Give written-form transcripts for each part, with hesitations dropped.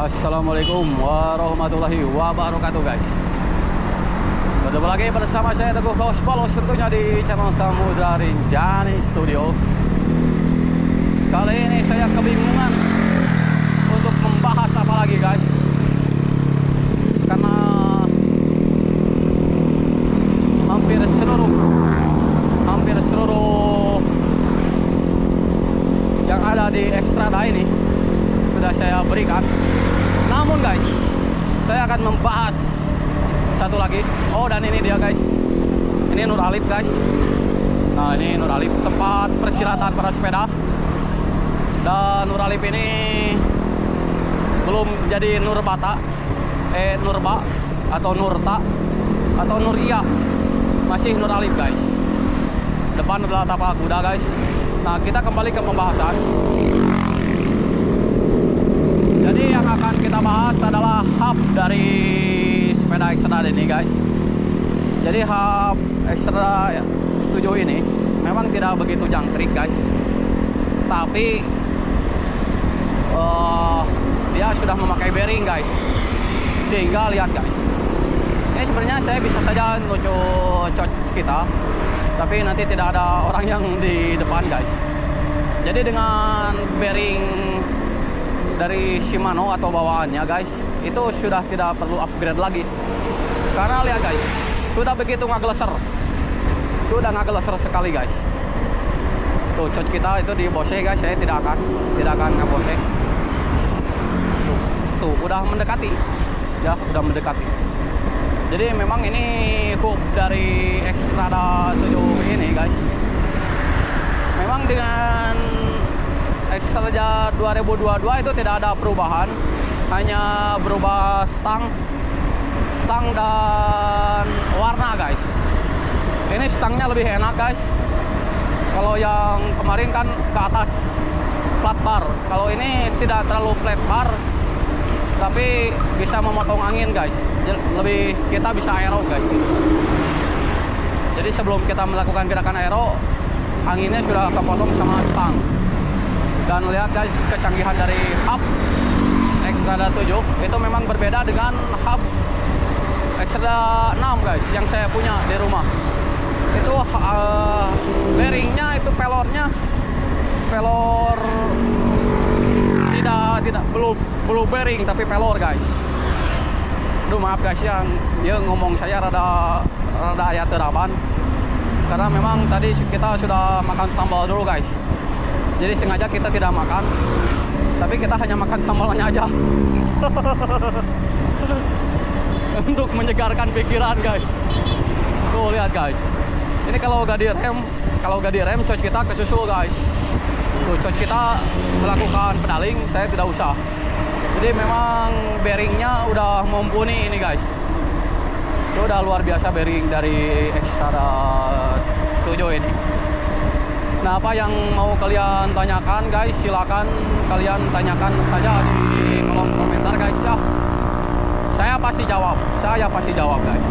Assalamualaikum warahmatullahi wabarakatuh guys. Berjumpa lagi bersama saya Teguh Polos tentunya di channel Samudra Rinjani Studio. Kali ini saya kebingungan untuk membahas apa lagi guys, karena hampir seluruh yang ada di Xstrada ini sudah saya berikan. Namun guys, saya akan membahas satu lagi. Oh, dan ini dia guys, ini Nur Alif guys. Nah, ini Nur Alif, tempat persilatan para sepeda. Dan Nur Alif ini belum jadi Nurbata, Nurba atau Nurta atau Nuria, masih Nur Alif guys. Depan adalah tapak kuda guys. Nah, kita kembali ke pembahasan. Jadi yang akan kita bahas adalah hub dari sepeda Xstrada ini guys. Jadi hub Xstrada 7 ini memang tidak begitu jangkrik guys, tapi dia sudah memakai bearing guys, sehingga lihat guys, ini sebenarnya saya bisa saja cocok kita, tapi nanti tidak ada orang yang di depan guys. Jadi dengan bearing dari Shimano atau bawaannya guys, itu sudah tidak perlu upgrade lagi. Karena lihat guys, sudah begitu ngageleser, sudah ngageleser sekali guys. Tuh cot kita itu di Bose guys, saya tidak akan ngebose. Tuh udah mendekati, ya udah mendekati. Jadi memang ini hub dari Xstrada 7 ini guys, memang dengan Xstrada 2022 itu tidak ada perubahan, hanya berubah stang dan warna guys. Ini stangnya lebih enak guys. Kalau yang kemarin kan ke atas flat bar, kalau ini tidak terlalu flat bar, tapi bisa memotong angin guys. Lebih kita bisa aero guys. Jadi sebelum kita melakukan gerakan aero, anginnya sudah kepotong sama stang. Dan lihat guys, kecanggihan dari hub Xstrada 7 itu memang berbeda dengan hub Xstrada 6 guys yang saya punya di rumah. Itu bearingnya itu pelor tidak belum bearing tapi pelor guys. Aduh maaf guys, yang ngomong saya rada ayat terapan, karena memang tadi kita sudah makan sambal dulu guys. Jadi sengaja kita tidak makan, tapi kita hanya makan sambalnya aja untuk menyegarkan pikiran guys. Tuh lihat guys, ini kalau gak direm coach kita kesusul guys. Tuh coach kita melakukan pedaling, saya tidak usah. Jadi memang bearingnya udah mumpuni ini guys. Itu udah luar biasa bearing dari Xstrada 7 ini. Nah, apa yang mau kalian tanyakan guys, silakan kalian tanyakan saja di kolom komentar guys ya. Saya pasti jawab guys.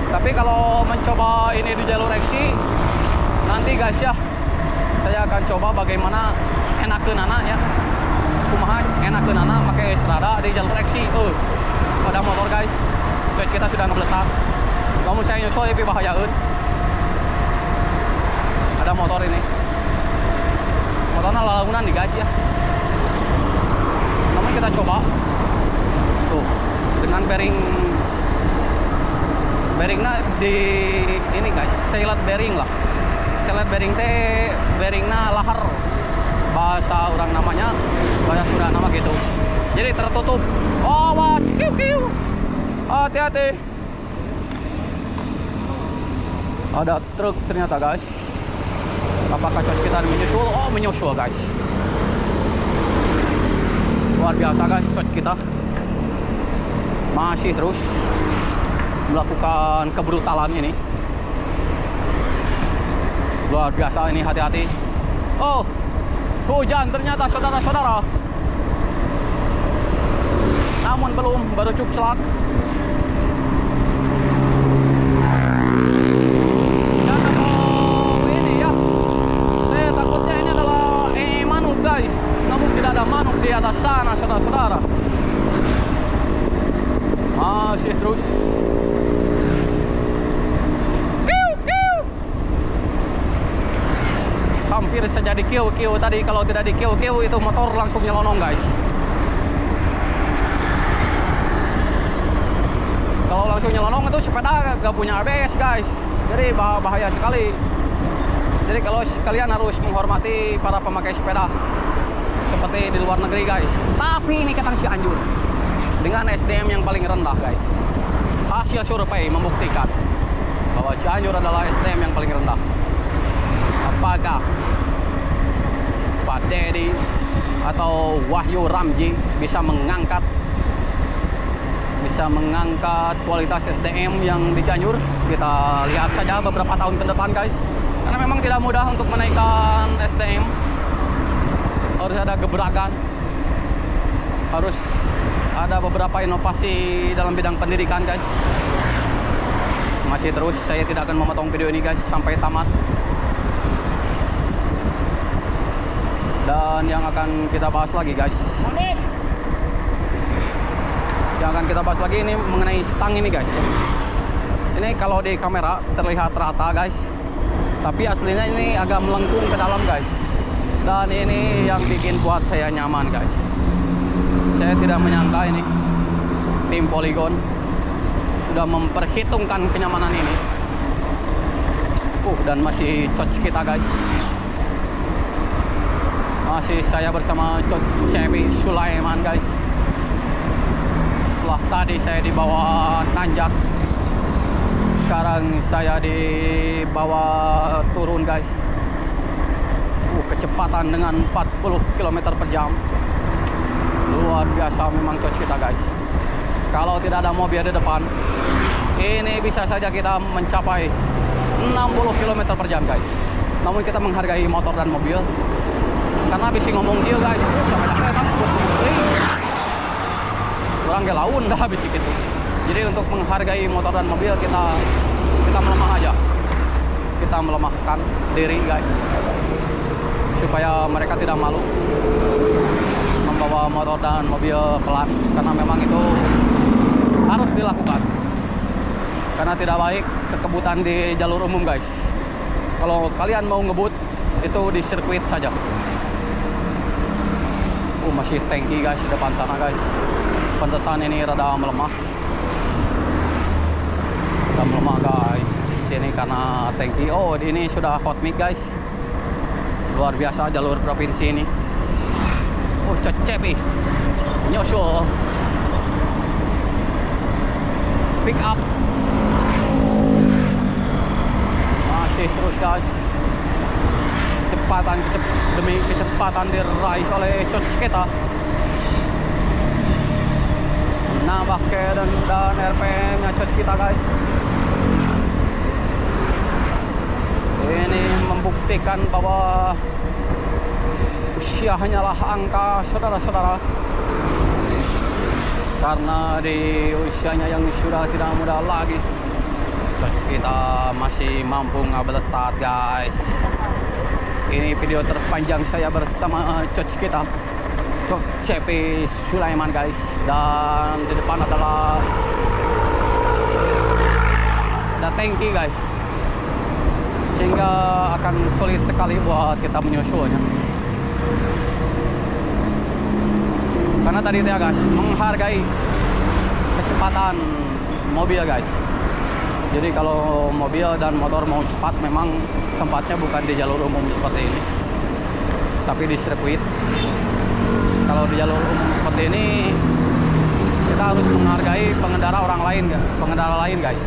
Tapi kalau mencoba ini di jalur Xi, nanti guys ya, saya akan coba bagaimana enakeun anak ya. Kumaha enakeun anak pakai Xstrada di jalur Xi. Ada motor guys. Kita sudah ngeblesak. Kamu saya nyusul tapi bahayaeun. Ada motor ini, motornya lalunan digaji ya. Namun kita coba tuh dengan bearingnya di ini guys, selat bearing lah. Selat bearing teh bearingnya lahar, bahasa orang namanya, bahasa Sunda nama gitu. Jadi tertutup. Oh was, kiu, hati-hati. Ada truk ternyata guys. Apakah coach kita menyusul? Oh, menyusul guys. Luar biasa guys, coach kita masih terus melakukan kebrutalan ini. Luar biasa ini, hati-hati. Oh, hujan ternyata saudara-saudara. Namun baru cukup selak. Namun tidak ada manuk di atas sana, saudara-saudara. Masih terus. Hampir saja di kiu tadi. Kalau tidak di kiu itu motor langsung nyelonong, guys. Kalau langsung nyelonong itu sepeda gak punya ABS, guys. Jadi bahaya sekali. Jadi kalau kalian harus menghormati para pemakai sepeda seperti di luar negeri, guys. Tapi ini Ketang Cianjur dengan SDM yang paling rendah, guys. Hasil survei membuktikan bahwa Cianjur adalah SDM yang paling rendah. Apakah Pak Dedi atau Wahyu Ramji bisa mengangkat kualitas SDM yang di Cianjur? Kita lihat saja beberapa tahun ke depan, guys. Karena memang tidak mudah untuk menaikkan SDM. Harus ada gebrakan, harus ada beberapa inovasi dalam bidang pendidikan, guys. Masih terus, saya tidak akan memotong video ini, guys, sampai tamat. Dan yang akan kita bahas lagi, guys, yang akan kita bahas lagi ini mengenai stang ini, guys. Ini kalau di kamera terlihat rata, guys, tapi aslinya ini agak melengkung ke dalam, guys. Dan ini yang bikin buat saya nyaman, guys. Saya tidak menyangka ini tim Polygon sudah memperhitungkan kenyamanan ini. Dan masih coach kita, guys. Masih saya bersama coach Cepi Sulaiman, guys. Setelah tadi saya dibawa nanjak, sekarang saya dibawa turun, guys. Kecepatan dengan 40 km per jam. Luar biasa memang coach kita, guys. Kalau tidak ada mobil di depan, ini bisa saja kita mencapai 60 km per jam, guys. Namun kita menghargai motor dan mobil. Karena bisa ngomong dia, guys, kurang gelaun dah habis gitu. Jadi untuk menghargai motor dan mobil, kita melemah aja. Kita melemahkan diri, guys, supaya mereka tidak malu membawa motor dan mobil pelan, karena memang itu harus dilakukan. Karena tidak baik kekebutan di jalur umum, guys. Kalau kalian mau ngebut, itu di sirkuit saja. Masih tanki, guys, di depan sana, guys. Pantesan ini rada melemah. Rada melemah, guys. Sini karena tanki. Ini sudah hot mic, guys. Luar biasa jalur provinsi ini. Cepi nyusul pick up. Masih terus, guys. Demi kecepatan diraih oleh coach kita. Nambah dan RPM-nya coach kita, guys. Ini membuktikan bahwa usia hanyalah angka, saudara-saudara. Karena di usianya yang sudah tidak muda lagi, coach kita masih mampu ngabelesat, guys. Ini video terpanjang saya bersama coach kita, coach Cepi Sulaiman, guys. Dan di depan adalah ada tanki, guys, sehingga akan sulit sekali buat kita menyusulnya. Karena tadi ya, guys, menghargai kecepatan mobil, guys. Jadi kalau mobil dan motor mau cepat, memang tempatnya bukan di jalur umum seperti ini, tapi di sirkuit. Kalau di jalur umum seperti ini, kita harus menghargai pengendara orang lain, pengendara lain, guys.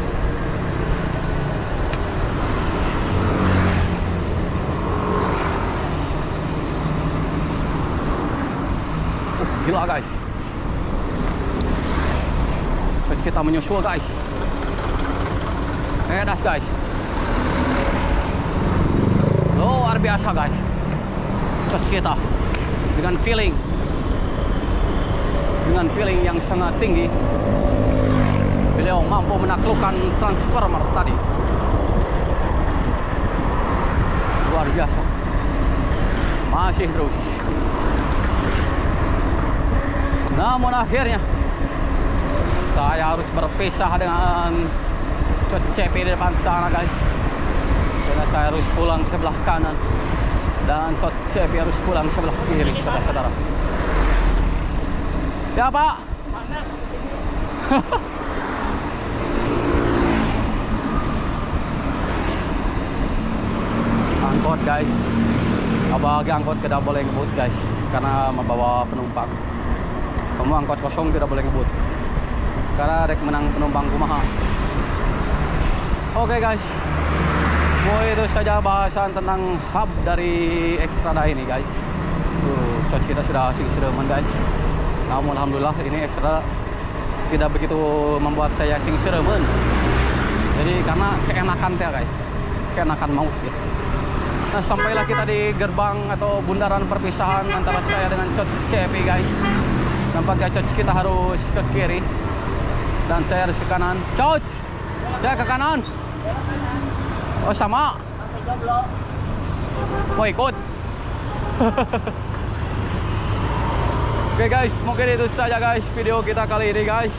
Gila, guys. Coach kita menyusul, guys. Das, guys. Luar biasa, guys. Coach kita dengan feeling yang sangat tinggi, beliau mampu menaklukkan transformer tadi. Luar biasa. Masih terus. Namun akhirnya saya harus berpisah dengan Coach Cepi di depan sana guys. Karena saya harus pulang ke sebelah kanan dan Coach Cepi harus pulang ke sebelah kiri, saudara-saudara. Ya Pak. Angkot guys. Abang angkot tidak boleh ngebut guys, karena membawa penumpang. Kamu angkot kosong tidak boleh ngebut, karena rek menang penumpang kumaha. Oke guys, itu saja bahasan tentang hub dari Xstrada ini guys. Coach kita sudah sing-sireman guys. Namun alhamdulillah ini Xstrada tidak begitu membuat saya sing-sireman. Jadi karena keenakan ya guys, keenakan maut ya. Nah, sampailah kita di gerbang atau bundaran perpisahan antara saya dengan Coach Cepi guys. Nampaknya Coach kita harus ke kiri dan saya harus ke kanan. Coach, saya ke kanan. Oh sama. Mau ikut? Oke guys, mungkin itu saja guys video kita kali ini guys.